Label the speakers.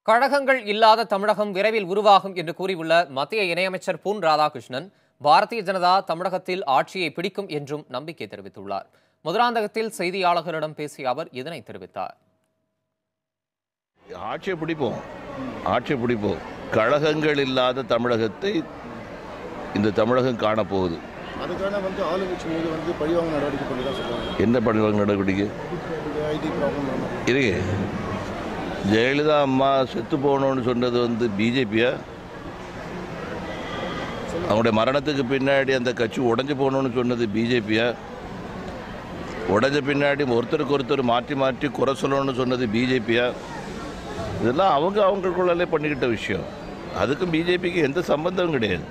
Speaker 1: கழகங்கள் இல்லாத தமிழகம் விரைவில் உருவாகும் என்று கூறியுள்ள மத்திய இணையமைச்சர் பொன் ராதாகிருஷ்ணன், பாரதிய ஜனதா தமிழகத்தில் ஆட்சியை பிடிக்கும் என்றும் நம்பிக்கை தெரிவித்துள்ளார். மதுராந்தகத்தில் செய்தியாளர்களிடம் பேசிய அவர் இதனை தெரிவித்தார்.
Speaker 2: ஆட்சியை பிடிப்போம். கழகங்கள் இல்லாத தமிழகத்தை இந்த தமிழகம் காணப்போகுது.
Speaker 3: அதுக்கான ஆளுங்கட்சி மீது பழிவாங்க நடவடிக்கை பண்ணிதான் சொல்றாங்க.
Speaker 2: என்ன பழிவாங்க நடவடிக்கை? இருக்கு. ஜெயலலிதா அம்மா செத்து போகணும்னு சொன்னது பிஜேபியா? அவங்களுடைய மரணத்துக்கு பின்னாடி அந்த கட்சி உடைஞ்சு போகணும்னு சொன்னது பிஜேபியா? உடைஞ்ச பின்னாடி ஒருத்தருக்கு ஒருத்தர் மாற்றி மாற்றி குறை சொல்லணும்னு சொன்னது பிஜேபியா? இதெல்லாம் அவங்களுக்குள்ளே பண்ணிக்கிட்ட விஷயம். அதுக்கும் பிஜேபிக்கு எந்த சம்பந்தமும் கிடையாது.